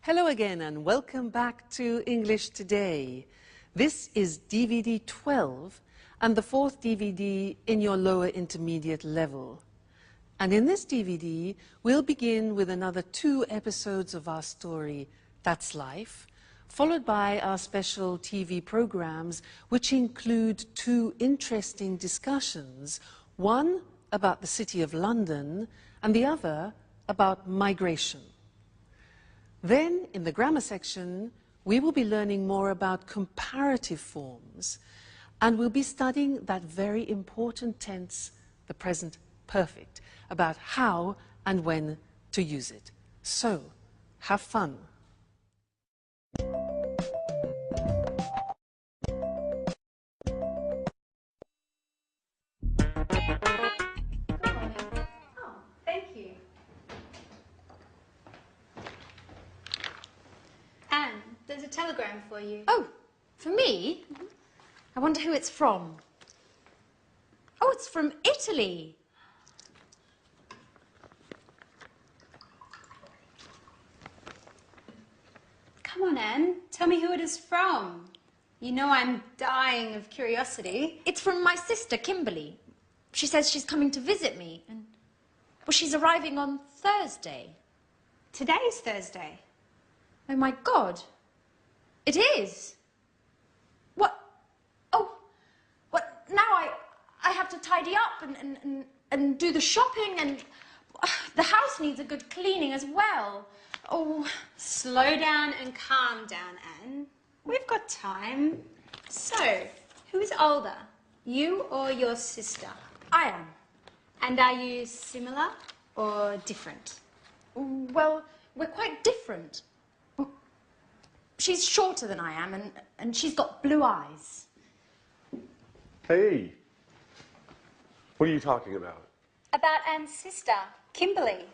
Hello again and welcome back to English Today. This is DVD 12 and the fourth DVD in your lower intermediate level. And in this DVD, we'll begin with another 2 episodes of our story, That's Life, followed by our special TV programs, which include 2 interesting discussions, one about the City of London and the other about migration. Then, in the grammar section, we will be learning more about comparative forms, and we'll be studying that very important tense, the present perfect, about how and when to use it. So, have fun. There's a telegram for you. Oh, for me? I wonder who it's from. Oh, it's from Italy. Come on, Anne. Tell me who it is from. You know I'm dying of curiosity. It's from my sister, Kimberly. She says she's coming to visit me. Well, she's arriving on Thursday. Today's Thursday. Oh, my God. It is. What? Oh, what? Now I have to tidy up and do the shopping, and the house needs a good cleaning as well. Oh. Slow down and calm down, Anne. We've got time. So, who is older, you or your sister? I am. And are you similar or different? Well, we're quite different. She's shorter than I am, and she's got blue eyes. Hey, what are you talking about? About Anne's sister, Kimberly.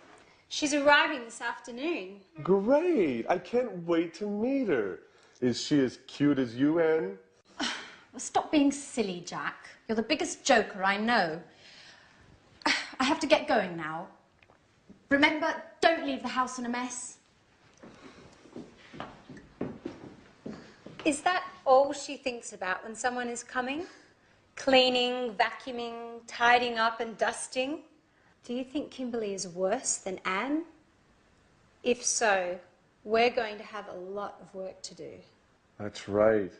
She's arriving this afternoon. Great, I can't wait to meet her. Is she as cute as you, Anne? Well, stop being silly, Jack. You're the biggest joker I know. I have to get going now. Remember, don't leave the house in a mess. Is that all she thinks about when someone is coming? Cleaning, vacuuming, tidying up and dusting? Do you think Kimberly is worse than Anne? If so, we're going to have a lot of work to do. That's right.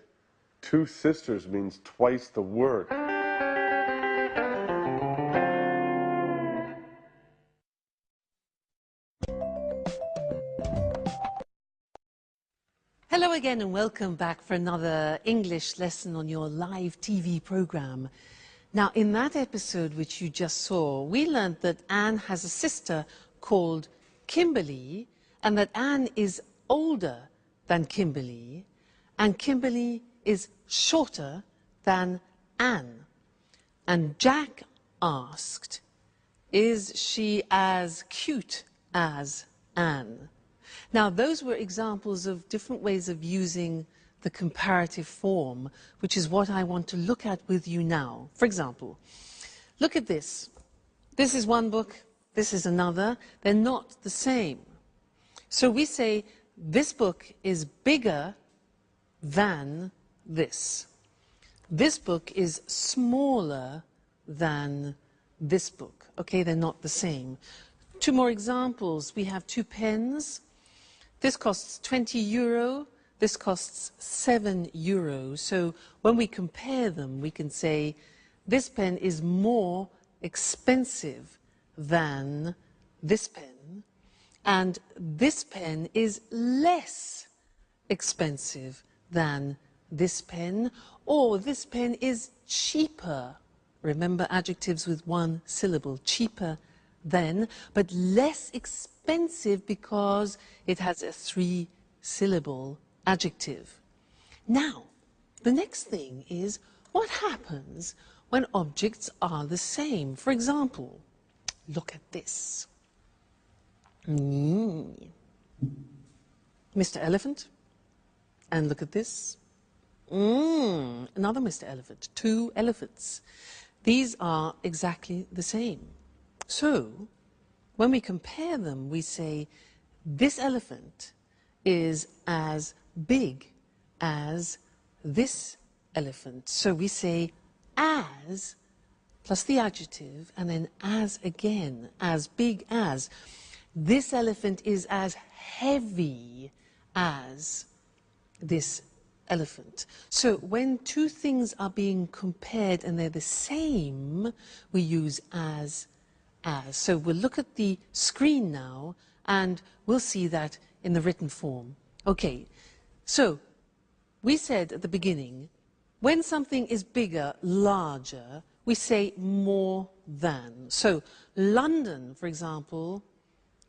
2 sisters means twice the work. Hello again and welcome back for another English lesson on your live TV program. Now, in that episode which you just saw, we learned that Anne has a sister called Kimberly, and that Anne is older than Kimberly, and Kimberly is shorter than Anne. And Jack asked, is she as cute as Anne? Now, those were examples of different ways of using the comparative form, which is what I want to look at with you now. For example, look at this. This is one book, this is another. They're not the same. So we say, this book is bigger than this. This book is smaller than this book. Okay, they're not the same. 2 more examples. We have 2 pens. This costs €20, this costs €7. So when we compare them, we can say this pen is more expensive than this pen, and this pen is less expensive than this pen, or this pen is cheaper. Remember adjectives with 1 syllable, cheaper than, but less expensive because it has a 3-syllable adjective. Now, the next thing is what happens when objects are the same. For example, look at this. Mr. Elephant. And look at this. Another Mr. Elephant. 2 elephants. These are exactly the same. So, when we compare them, we say, this elephant is as big as this elephant. So we say as plus the adjective and then as again, as big as. This elephant is as heavy as this elephant. So when two things are being compared and they're the same, we use as. So we'll look at the screen now and we'll see that in the written form. Okay, so we said at the beginning, when something is bigger, larger, we say more than. So London, for example,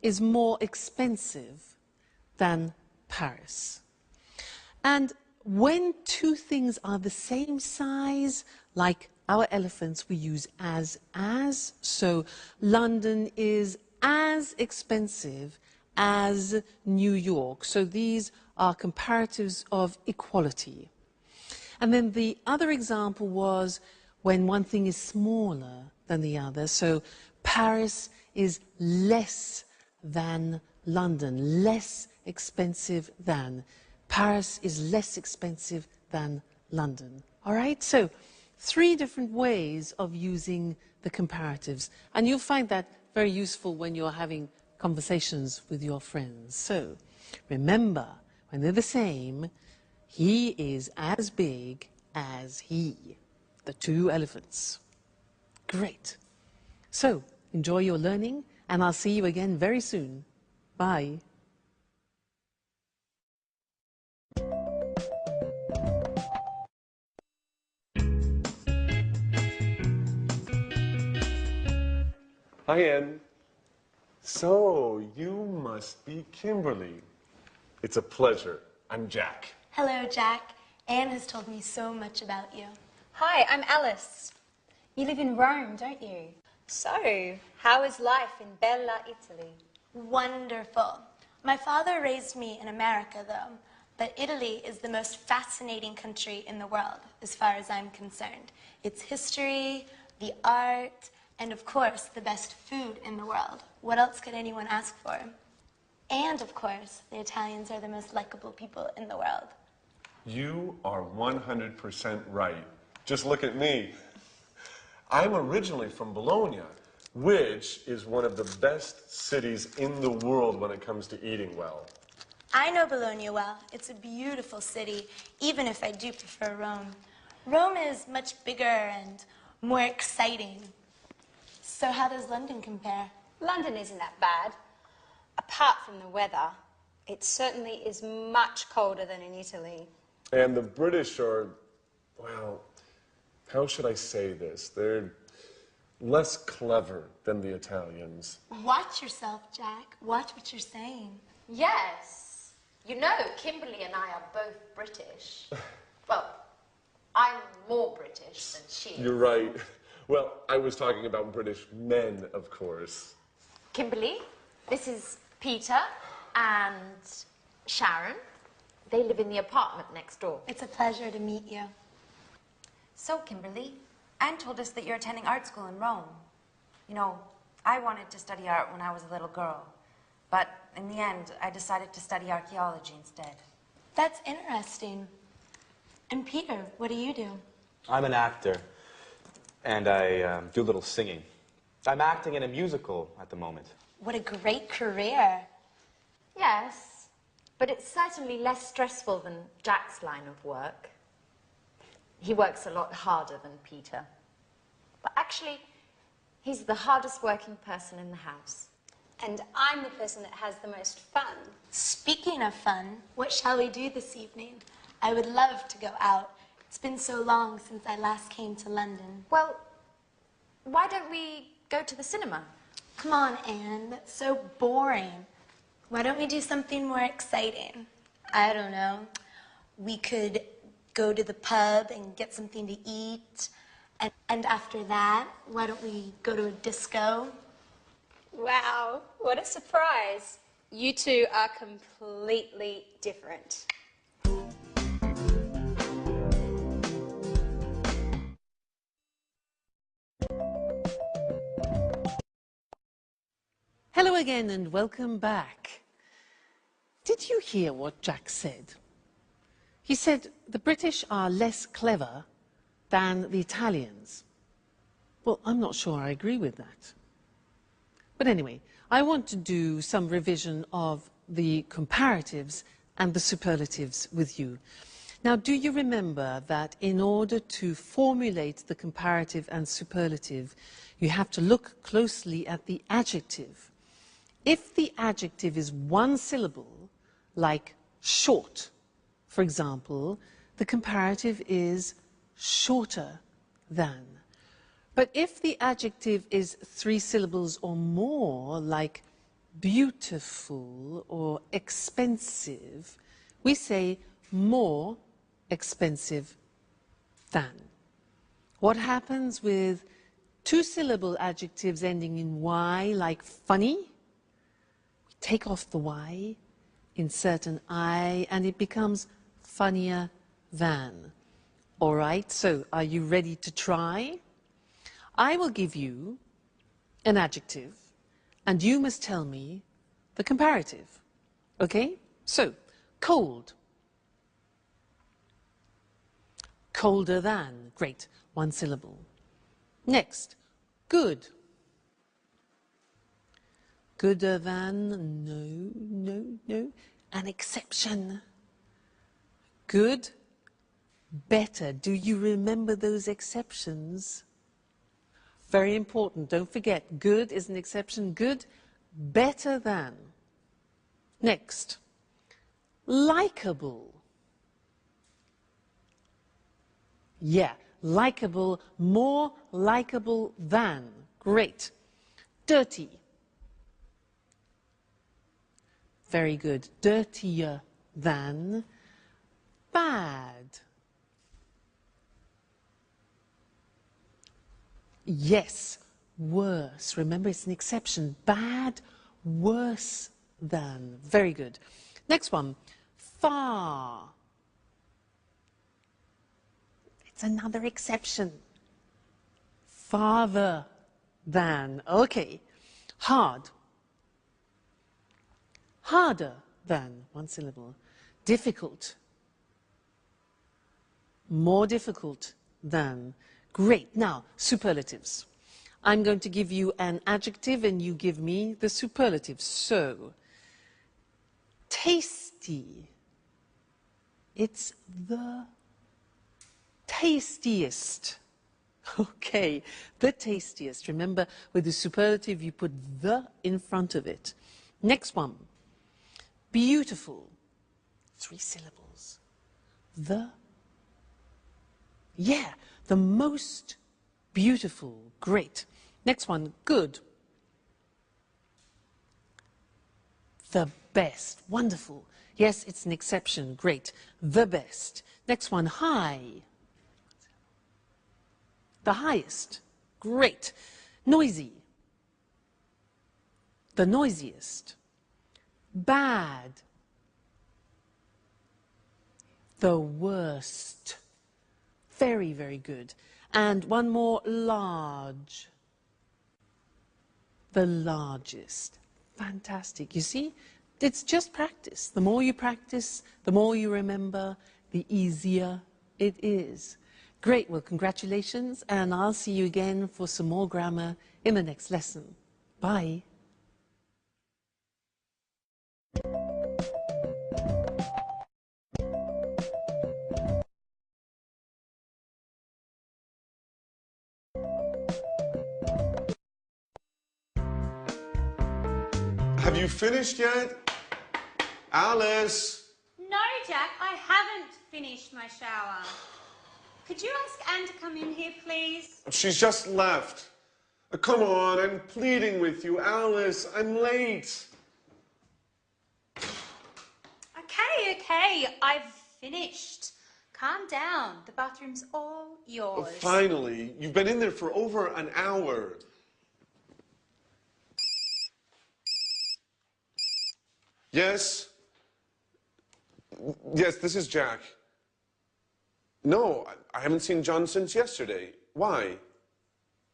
is more expensive than Paris. And when two things are the same size, like our elephants, we use as. So London is as expensive as New York. So these are comparatives of equality. And then the other example was when one thing is smaller than the other. So Paris is less than London, less expensive than. Paris is less expensive than London. All right? So 3 different ways of using the comparatives. And you'll find that very useful when you're having conversations with your friends. So remember, when they're the same, he is as big as he. The 2 elephants. Great. So enjoy your learning, and I'll see you again very soon. Bye. Hi, Anne. So, you must be Kimberly. It's a pleasure. I'm Jack. Hello, Jack. Anne has told me so much about you. Hi, I'm Alice. You live in Rome, don't you? So, how is life in Bella, Italy? Wonderful. My father raised me in America, though, but Italy is the most fascinating country in the world, as far as I'm concerned. Its history, the art, and of course, the best food in the world. What else could anyone ask for? And of course, the Italians are the most likable people in the world. You are 100% right. Just look at me. I'm originally from Bologna, which is one of the best cities in the world when it comes to eating well. I know Bologna well. It's a beautiful city, even if I do prefer Rome. Rome is much bigger and more exciting. So how does London compare? London isn't that bad. Apart from the weather, it certainly is much colder than in Italy. And the British are, well, how should I say this? They're less clever than the Italians. Watch yourself, Jack. Watch what you're saying. Yes. You know, Kimberly and I are both British. Well, I'm more British than she is. You're right. Well, I was talking about British men, of course. Kimberly, this is Peter and Sharon. They live in the apartment next door. It's a pleasure to meet you. So, Kimberly, Anne told us that you're attending art school in Rome. You know, I wanted to study art when I was a little girl, but in the end, I decided to study archaeology instead. That's interesting. And Peter, what do you do? I'm an actor, and I do a little singing. I'm acting in a musical at the moment. What a great career. Yes, but it's certainly less stressful than Jack's line of work. He works a lot harder than Peter. But actually, he's the hardest working person in the house. And I'm the person that has the most fun. Speaking of fun, what shall we do this evening? I would love to go out. It's been so long since I last came to London. Well, why don't we go to the cinema? Come on, Anne, that's so boring. Why don't we do something more exciting? I don't know. We could go to the pub and get something to eat. And after that, why don't we go to a disco? Wow, what a surprise. You two are completely different. Hello again and welcome back. Did you hear what Jack said? He said the British are less clever than the Italians. Well, I'm not sure I agree with that. But anyway, I want to do some revision of the comparatives and the superlatives with you. Now, do you remember that in order to formulate the comparative and superlative, you have to look closely at the adjective? If the adjective is one syllable, like short, for example, the comparative is shorter than. But if the adjective is three syllables or more, like beautiful or expensive, we say more expensive than. What happens with two-syllable adjectives ending in Y, like funny? We take off the Y, insert an I, and it becomes funnier than. All right, so are you ready to try? I will give you an adjective, and you must tell me the comparative. Okay? So, cold. Colder than. Great. One syllable. Next, good. Gooder than. No. An exception. Good. Better. Do you remember those exceptions? Very important. Don't forget, good is an exception. Good, better than. Next, likable. Yeah, likable, more likable than. Great. Dirty. Very good. Dirtier than. Bad. Yes, worse. Remember, it's an exception. Bad, worse than. Very good. Next one, far. It's another exception. Farther than. Okay. Hard. Harder than. One syllable. Difficult. More difficult than. Great. Now, superlatives. I'm going to give you an adjective and you give me the superlative. So, tasty. It's the tastiest. Okay, the tastiest. Remember, with the superlative, you put the in front of it. Next one. Beautiful. Three syllables. The. Yeah, the most beautiful. Great. Next one, good. The best. Wonderful. Yes, it's an exception. Great. The best. Next one, high. The highest. Great. Noisy. The noisiest. Bad. The worst. Very, very good. And one more, large. The largest. Fantastic. You see, it's just practice. The more you practice, the more you remember, the easier it is. Great. Well, congratulations, and I'll see you again for some more grammar in the next lesson. Bye. Have you finished yet? Alice! No, Jack, I haven't finished my shower. Could you ask Anne to come in here, please? She's just left. Come on, I'm pleading with you. Alice, I'm late. Okay, I've finished. Calm down. The bathroom's all yours. Finally, you've been in there for over an hour. Yes? Yes, this is Jack. No, I haven't seen John since yesterday. Why?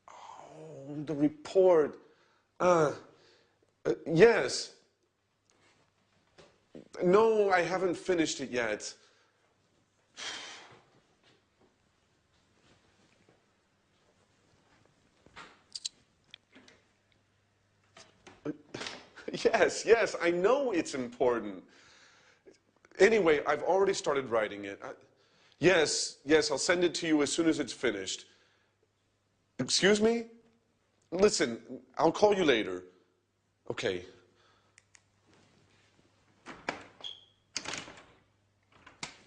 Oh, the report. Yes. No, I haven't finished it yet. Yes, I know it's important. Anyway, I've already started writing it. Yes, I'll send it to you as soon as it's finished. Excuse me? Listen, I'll call you later. Okay.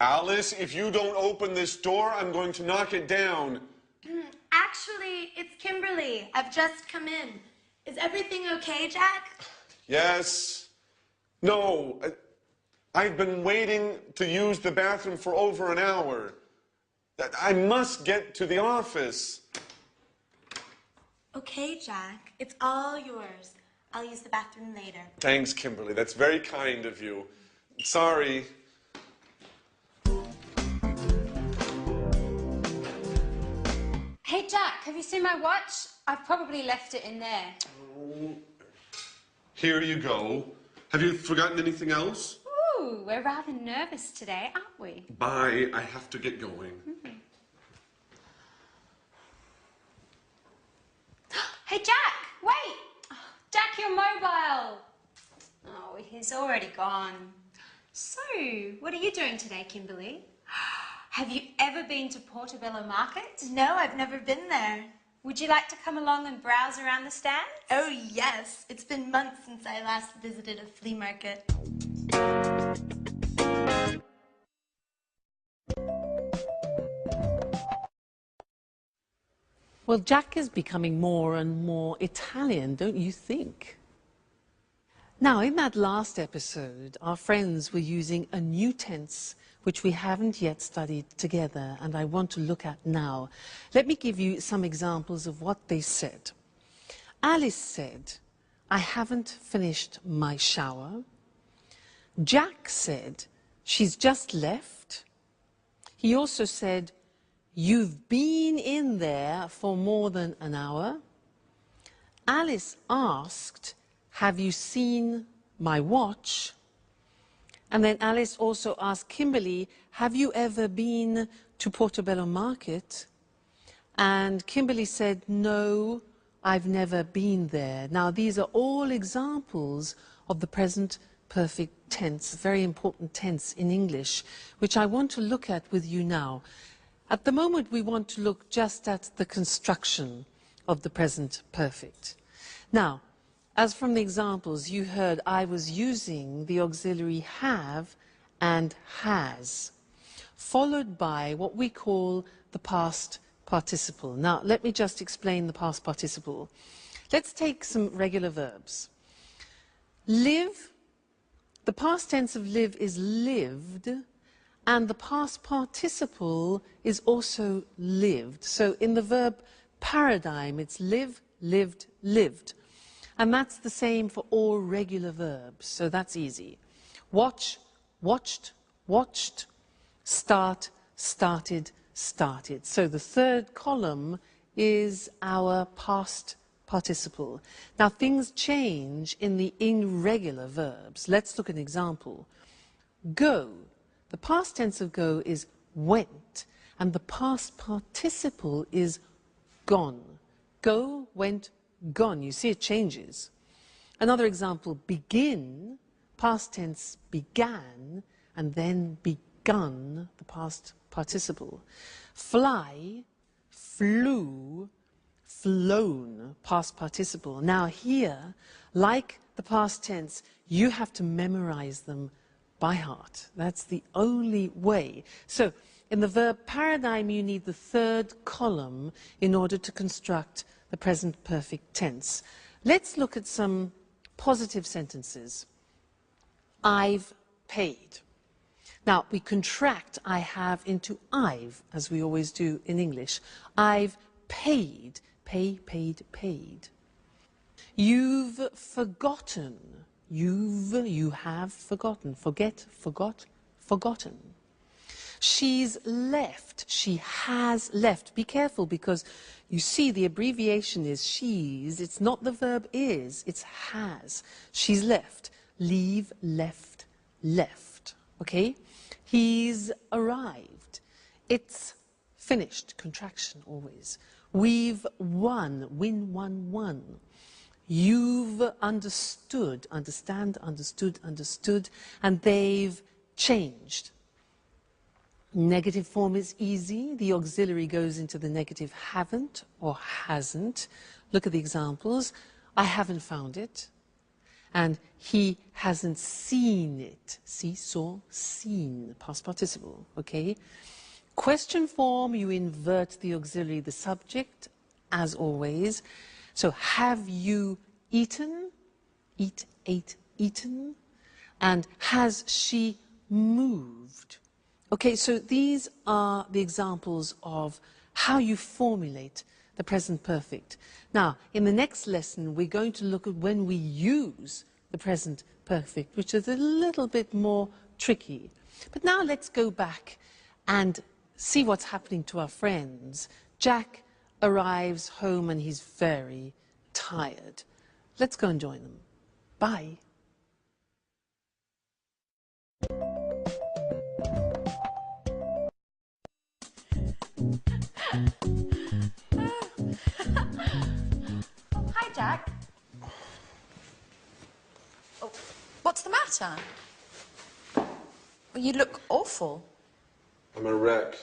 Alice, if you don't open this door, I'm going to knock it down. Actually, it's Kimberly. I've just come in. Is everything okay, Jack? Yes. No. I've been waiting to use the bathroom for over an hour. I must get to the office. Okay, Jack. It's all yours. I'll use the bathroom later. Thanks, Kimberly. That's very kind of you. Sorry. Hey, Jack, have you seen my watch? I've probably left it in there. Oh. Here you go. Have you forgotten anything else? Ooh, we're rather nervous today, aren't we? Bye. I have to get going. Hey, Jack, wait! Oh, Jack, your mobile! Oh, he's already gone. So, what are you doing today, Kimberly? Have you ever been to Portobello Market? No, I've never been there. Would you like to come along and browse around the stands? Oh, yes. It's been months since I last visited a flea market. Well, Jack is becoming more and more Italian, don't you think? Now, in that last episode, our friends were using a new tense which we haven't yet studied together, and I want to look at now. Let me give you some examples of what they said. Alice said, I haven't finished my shower. Jack said, she's just left. He also said, you've been in there for more than an hour. Alice asked, have you seen my watch? And then Alice also asked Kimberly, have you ever been to Portobello Market? And Kimberly said, no, I've never been there. Now, these are all examples of the present perfect tense, very important tense in English, which I want to look at with you now. At the moment, we want to look just at the construction of the present perfect. Now, as from the examples you heard, I was using the auxiliary have and has, followed by what we call the past participle. Now, let me just explain the past participle. Let's take some regular verbs. Live, the past tense of live is lived, and the past participle is also lived. So in the verb paradigm, it's live, lived, lived. And that's the same for all regular verbs, so that's easy. Watch, watched, watched. Start, started, started. So the third column is our past participle. Now things change in the irregular verbs. Let's look at an example. Go. The past tense of go is went, and the past participle is gone. Go, went, gone. You see it changes. Another example, begin, past tense began, and then begun, the past participle. Fly, flew, flown, past participle. Now here, like the past tense, you have to memorize them by heart. That's the only way. So in the verb paradigm, you need the third column in order to construct the present perfect tense. Let's look at some positive sentences. I've paid. Now, we contract I have into I've, as we always do in English. I've paid. Pay, paid, paid. You've forgotten. You have forgotten. Forget, forgot, forgotten. She's left. She has left. Be careful, because you see the abbreviation is she's. It's not the verb is, it's has. She's left. Leave, left, left, okay? He's arrived. It's finished, contraction always. We've won, win, won, won. You've understood, understand, understood, understood, and they've changed. Negative form is easy. The auxiliary goes into the negative haven't or hasn't. Look at the examples. I haven't found it. And he hasn't seen it. See, saw, seen, past participle, okay? Question form, you invert the auxiliary, the subject, as always. So, have you eaten? Eat, ate, eaten. And has she moved? Okay, so these are the examples of how you formulate the present perfect. Now, in the next lesson, we're going to look at when we use the present perfect, which is a little bit more tricky. But now let's go back and see what's happening to our friends. Jack arrives home and he's very tired. Let's go and join them. Bye. Hi, Jack. Oh, what's the matter? You look awful. I'm a wreck.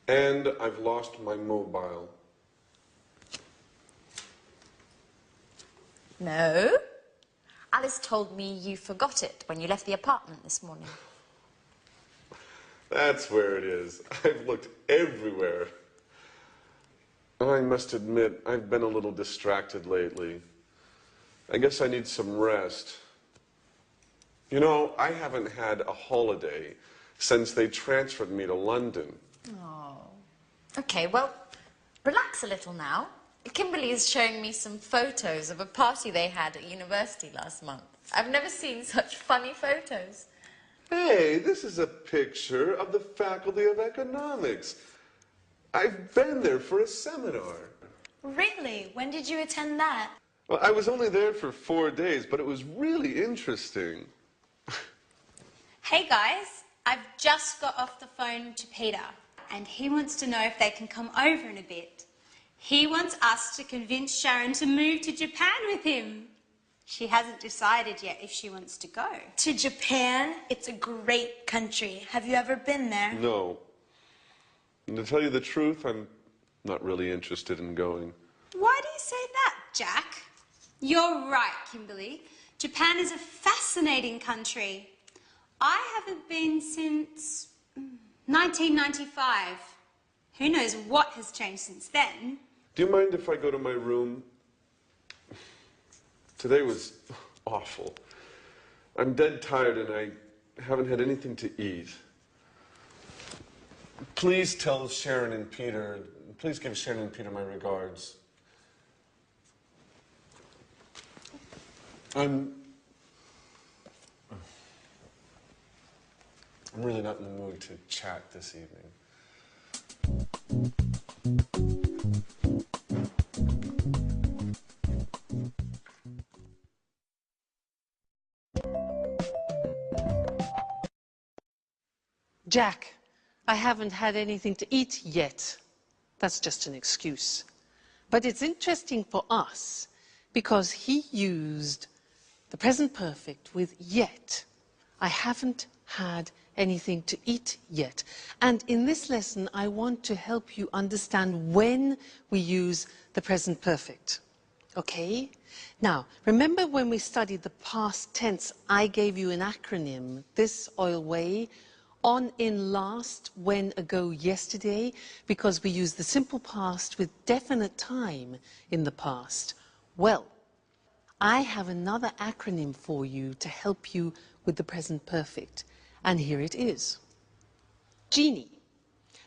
And I've lost my mobile. No. Alice told me you forgot it when you left the apartment this morning. That's where it is. I've looked everywhere. I must admit, I've been a little distracted lately. I guess I need some rest. You know, I haven't had a holiday since they transferred me to London. Oh. Okay, well, relax a little now. Kimberly is showing me some photos of a party they had at university last month. I've never seen such funny photos. Hey, this is a picture of the Faculty of Economics. I've been there for a seminar. Really? When did you attend that? Well, I was only there for 4 days, but it was really interesting. Hey guys, I've just got off the phone to Peter and he wants to know if they can come over in a bit. He wants us to convince Sharon to move to Japan with him. She hasn't decided yet if she wants to go. To Japan? It's a great country. Have you ever been there? No. And to tell you the truth, I'm not really interested in going. Why do you say that, Jack? You're right, Kimberly. Japan is a fascinating country. I haven't been since 1995. Who knows what has changed since then? Do you mind if I go to my room? Today was awful. I'm dead tired and I haven't had anything to eat. Please tell Sharon and Peter, please give Sharon and Peter my regards. I'm really not in the mood to chat this evening. Jack, I haven't had anything to eat yet. That's just an excuse. But it's interesting for us because he used the present perfect with yet. I haven't had anything to eat yet. And in this lesson, I want to help you understand when we use the present perfect. Okay? Now, remember when we studied the past tense, I gave you an acronym, this, oil, way, on, in, last, when, ago, yesterday, because we use the simple past with definite time in the past. Well, I have another acronym for you to help you with the present perfect, and here it is. Genie.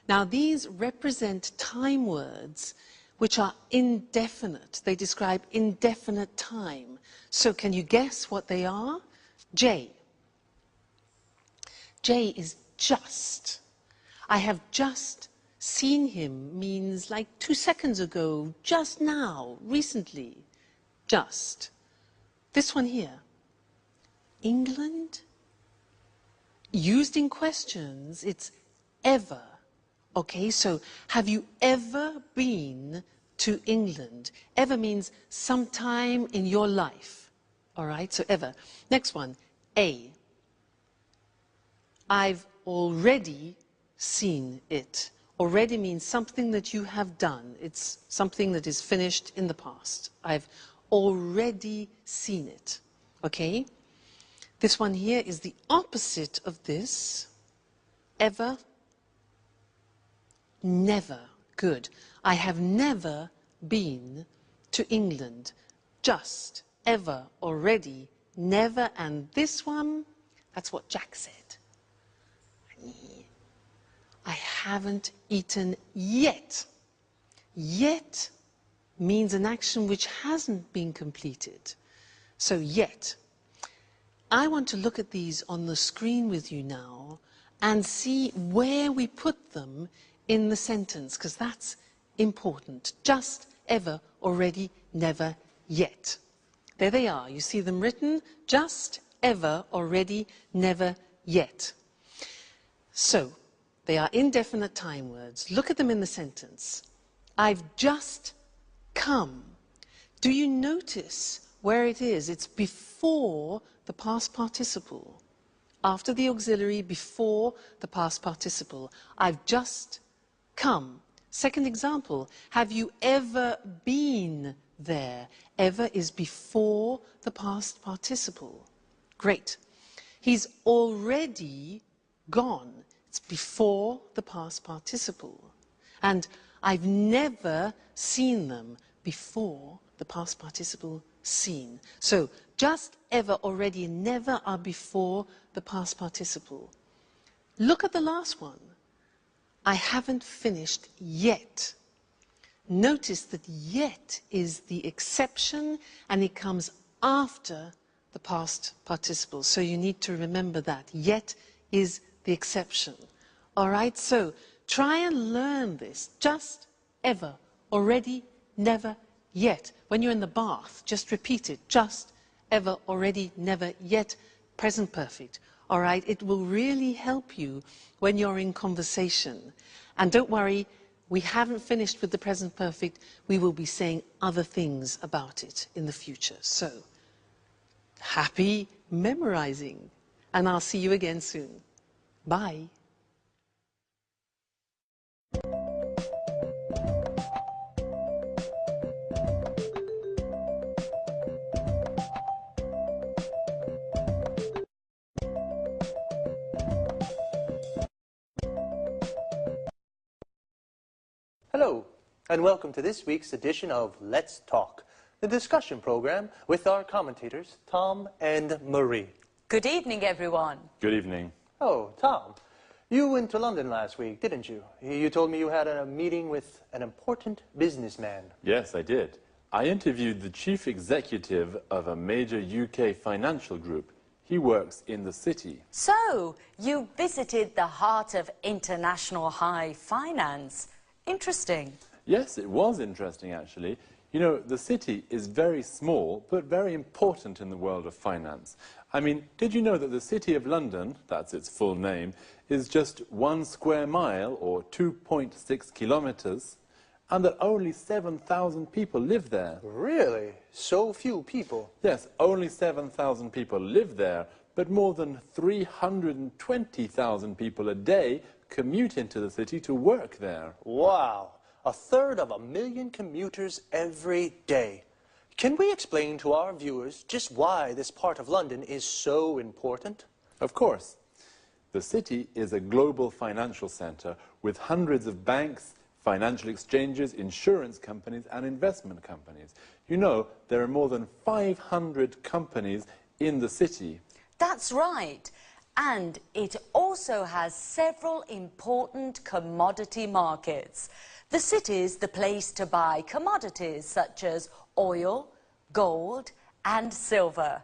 Now, these represent time words which are indefinite. They describe indefinite time. So can you guess what they are? J. J is just. I have just seen him means like 2 seconds ago, just now, recently. Just. This one here. England? Used in questions, it's ever. Okay, so have you ever been to England? Ever means sometime in your life. All right, so ever. Next one, A. I've already seen it. Already means something that you have done. It's something that is finished in the past. I've already seen it. Okay? This one here is the opposite of this. Ever, never. Good. I have never been to England. Just, ever, already, never. And this one, that's what Jack said. I haven't eaten yet. Yet means an action which hasn't been completed. So yet. I want to look at these on the screen with you now and see where we put them in the sentence, because that's important. Just, ever, already, never, yet. There they are. You see them written. Just, ever, already, never, yet. So, they are indefinite time words. Look at them in the sentence. I've just come. Do you notice where it is? It's before the past participle. After the auxiliary, before the past participle. I've just come. Second example, have you ever been there? Ever is before the past participle. Great. He's already gone. It's before the past participle. And I've never seen them before the past participle seen. So just, ever, already, and never are before the past participle. Look at the last one. I haven't finished yet. Notice that yet is the exception and it comes after the past participle. So you need to remember that. Yet is the exception. All right, so try and learn this. Just, ever, already, never, yet. When you're in the bath, just repeat it. Just, ever, already, never, yet, present perfect. All right, it will really help you when you're in conversation. And don't worry, we haven't finished with the present perfect. We will be saying other things about it in the future. So, happy memorizing. And I'll see you again soon. Bye. Hello, and welcome to this week's edition of Let's Talk, the discussion program with our commentators, Tom and Marie. Good evening, everyone. Good evening. Oh, Tom, you went to London last week, didn't you? You told me you had a meeting with an important businessman. Yes, I did. I interviewed the chief executive of a major UK financial group. He works in the city. So, you visited the heart of international high finance. Interesting. Yes, it was interesting, actually. You know, the city is very small, but very important in the world of finance. I mean, did you know that the City of London, that's its full name, is just 1 square mile, or 2.6 kilometers, and that only 7,000 people live there? Really? So few people? Yes, only 7,000 people live there, but more than 320,000 people a day commute into the city to work there. Wow, 1/3 commuters every day. Can we explain to our viewers just why this part of London is so important? Of course. The city is a global financial centre with hundreds of banks, financial exchanges, insurance companies and investment companies. You know, there are more than 500 companies in the city. That's right. And it also has several important commodity markets. The city's the place to buy commodities such as oil, gold and silver.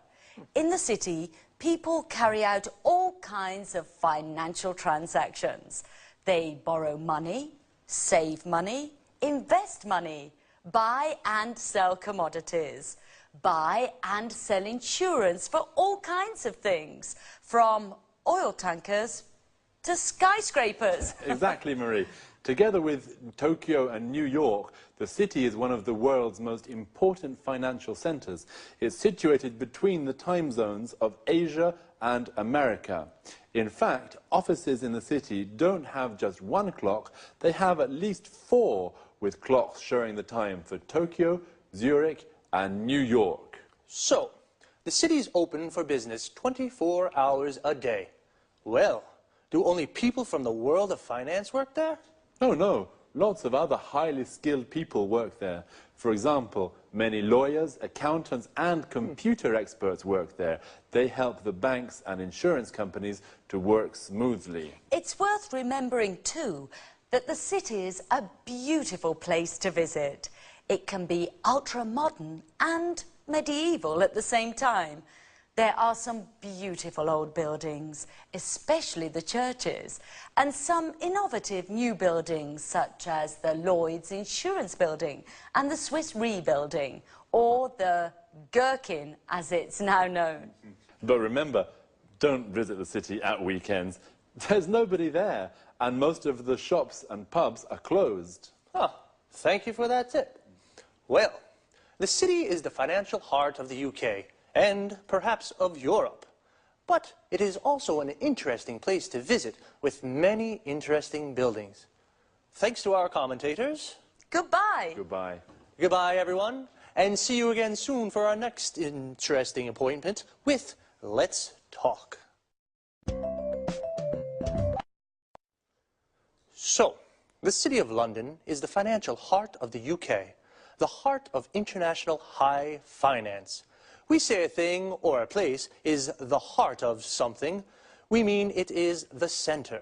In the city, people carry out all kinds of financial transactions. They borrow money, save money, invest money, buy and sell commodities, buy and sell insurance for all kinds of things, from oil tankers to skyscrapers. Exactly, Marie. Together with Tokyo and New York, the city is one of the world's most important financial centers. It's situated between the time zones of Asia and America. In fact, offices in the city don't have just one clock, they have at least 4 with clocks showing the time for Tokyo, Zurich and New York. So, the city is open for business 24 hours a day. Well, do only people from the world of finance work there? Oh, no. Lots of other highly skilled people work there. For example, many lawyers, accountants and computer experts work there. They help the banks and insurance companies to work smoothly. It's worth remembering, too, that the city is a beautiful place to visit. It can be ultra-modern and medieval at the same time. There are some beautiful old buildings, especially the churches, and some innovative new buildings such as the Lloyd's Insurance Building and the Swiss Re Building, or the Gherkin as it's now known. But remember, don't visit the city at weekends. There's nobody there, and most of the shops and pubs are closed. Thank you for that tip. Well, the city is the financial heart of the UK. And perhaps of Europe. But it is also an interesting place to visit with many interesting buildings. Thanks to our commentators. Goodbye. Goodbye. Goodbye, everyone. And see you again soon for our next interesting appointment with Let's Talk. So, the City of London is the financial heart of the UK, the heart of international high finance. We say a thing or a place is the heart of something, we mean it is the center.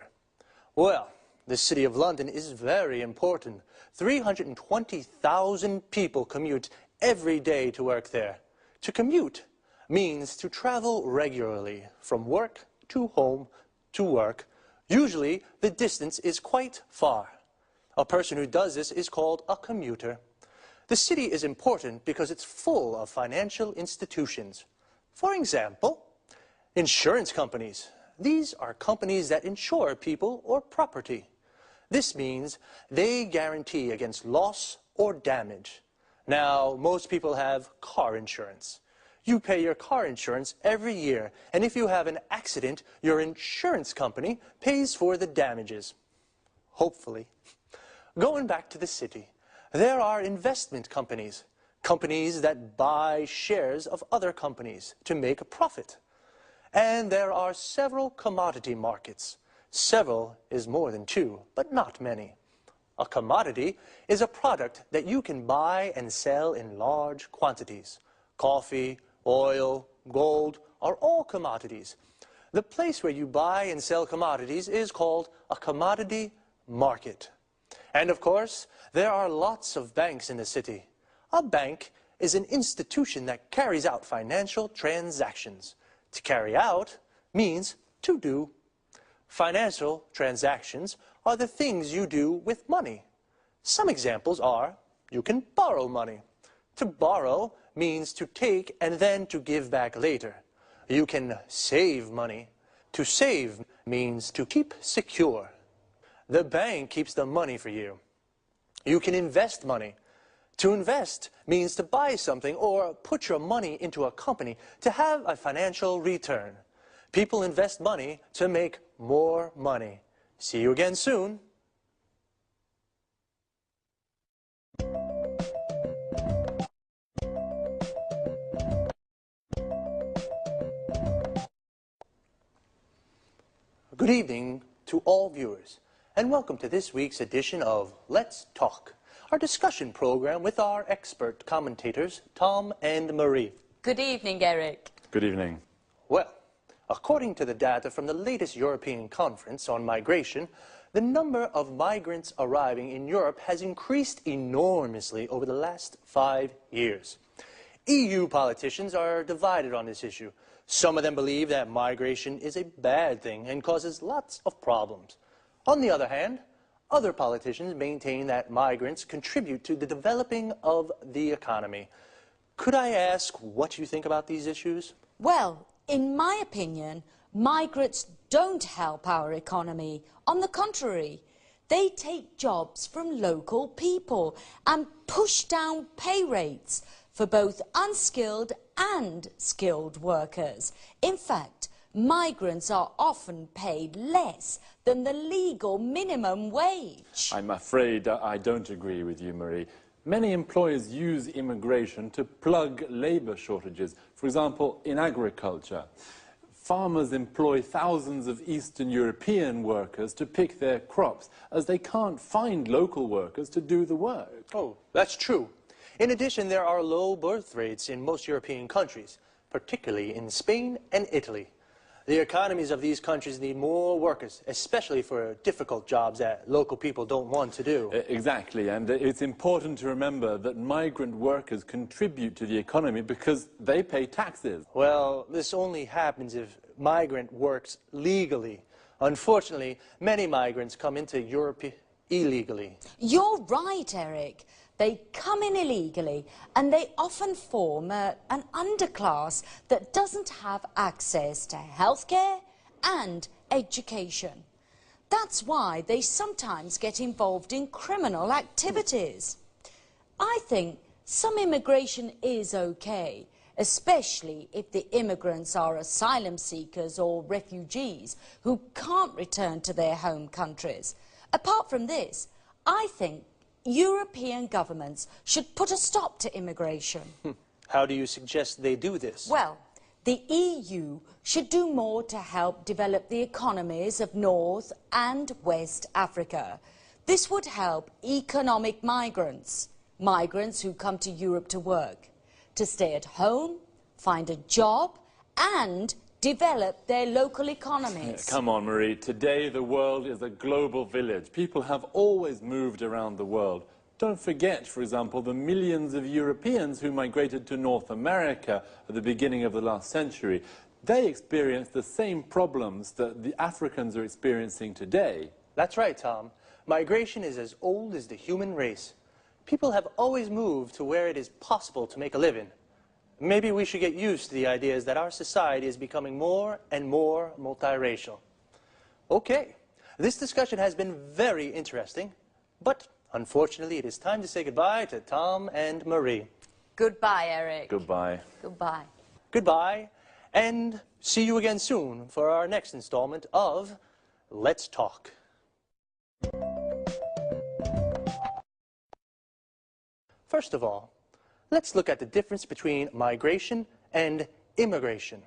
Well, the City of London is very important. 320,000 people commute every day to work there. To commute means to travel regularly from work to home to work. Usually, the distance is quite far. A person who does this is called a commuter. The city is important because it's full of financial institutions. For example, insurance companies. These are companies that insure people or property. This means they guarantee against loss or damage. Now, most people have car insurance. You pay your car insurance every year, and if you have an accident, your insurance company pays for the damages. Hopefully. Going back to the city. There are investment companies, companies that buy shares of other companies to make a profit. And there are several commodity markets. Several is more than 2, but not many. A commodity is a product that you can buy and sell in large quantities. Coffee, oil, gold are all commodities. The place where you buy and sell commodities is called a commodity market. And of course, there are lots of banks in the city. A bank is an institution that carries out financial transactions. To carry out means to do. Financial transactions are the things you do with money. Some examples are, you can borrow money. To borrow means to take and then to give back later. You can save money. To save means to keep secure. The bank keeps the money for you. You can invest money. To invest means to buy something or put your money into a company to have a financial return. People invest money to make more money. See you again soon. Good evening to all viewers, and welcome to this week's edition of Let's Talk, our discussion program with our expert commentators, Tom and Marie. Good evening, Eric. Good evening. Well, according to the data from the latest European conference on migration, the number of migrants arriving in Europe has increased enormously over the last 5 years. EU politicians are divided on this issue. Some of them believe that migration is a bad thing and causes lots of problems. On the other hand, other politicians maintain that migrants contribute to the developing of the economy. Could I ask what you think about these issues? Well, in my opinion, Migrants don't help our economy. On the contrary, they take jobs from local people and push down pay rates for both unskilled and skilled workers. In fact, migrants are often paid less than the legal minimum wage. I'm afraid I don't agree with you, Marie. Many employers use immigration to plug labour shortages, for example, in agriculture. Farmers employ thousands of Eastern European workers to pick their crops, as they can't find local workers to do the work. Oh, that's true. In addition, there are low birth rates in most European countries, particularly in Spain and Italy. The economies of these countries need more workers, especially for difficult jobs that local people don't want to do. Exactly, and it's important to remember that migrant workers contribute to the economy because they pay taxes. Well, this only happens if migrant works legally. Unfortunately, many migrants come into Europe illegally. You're right, Eric. They come in illegally and they often form an underclass that doesn't have access to healthcare and education. That's why they sometimes get involved in criminal activities. I think some immigration is okay, especially if the immigrants are asylum seekers or refugees who can't return to their home countries. Apart from this, I think European governments should put a stop to immigration. How do you suggest they do this? Well, the EU should do more to help develop the economies of North and West Africa. This would help economic migrants, migrants who come to Europe to work, to stay at home, find a job and develop their local economies. Come on, Marie. Today, the world is a global village. People have always moved around the world. Don't forget, for example, the millions of Europeans who migrated to North America at the beginning of the last century. They experienced the same problems that the Africans are experiencing today. That's right, Tom. Migration is as old as the human race. People have always moved to where it is possible to make a living. Maybe we should get used to the ideas that our society is becoming more and more multiracial. Okay, this discussion has been very interesting, but unfortunately it is time to say goodbye to Tom and Marie. Goodbye, Eric. Goodbye. Goodbye. Goodbye, and see you again soon for our next installment of Let's Talk. First of all, let's look at the difference between migration and immigration.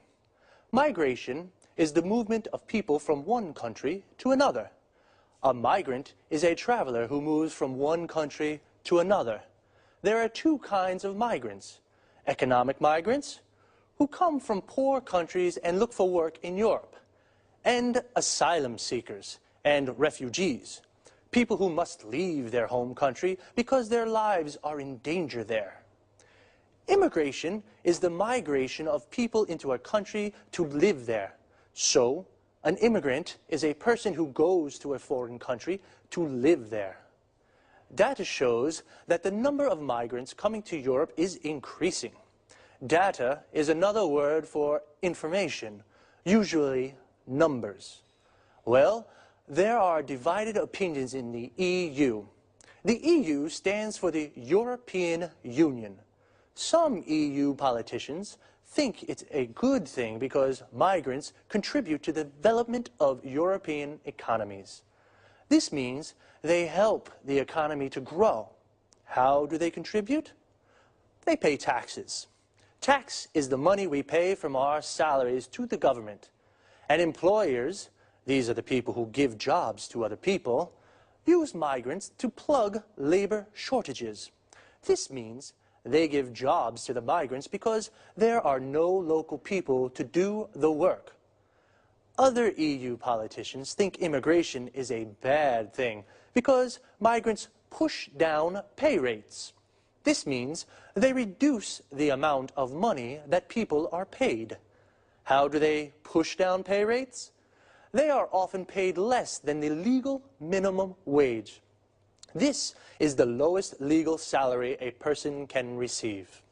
Migration is the movement of people from one country to another. A migrant is a traveler who moves from one country to another. There are two kinds of migrants: economic migrants, who come from poor countries and look for work in Europe, and asylum seekers and refugees, people who must leave their home country because their lives are in danger there. Immigration is the migration of people into a country to live there. So, an immigrant is a person who goes to a foreign country to live there. Data shows that the number of migrants coming to Europe is increasing. Data is another word for information, usually numbers. Well, there are divided opinions in the EU. The EU stands for the European Union. Some EU politicians think it's a good thing because migrants contribute to the development of European economies. This means they help the economy to grow. How do they contribute? They pay taxes. Tax is the money we pay from our salaries to the government. And employers, these are the people who give jobs to other people, use migrants to plug labor shortages. This means they give jobs to the migrants because there are no local people to do the work. Other EU politicians think immigration is a bad thing because migrants push down pay rates. This means they reduce the amount of money that people are paid. How do they push down pay rates? They are often paid less than the legal minimum wage. This is the lowest legal salary a person can receive.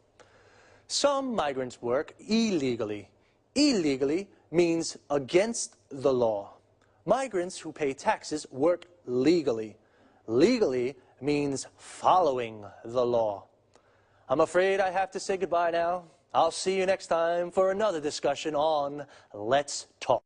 Some migrants work illegally. Illegally means against the law. Migrants who pay taxes work legally. Legally means following the law. I'm afraid I have to say goodbye now. I'll see you next time for another discussion on Let's Talk.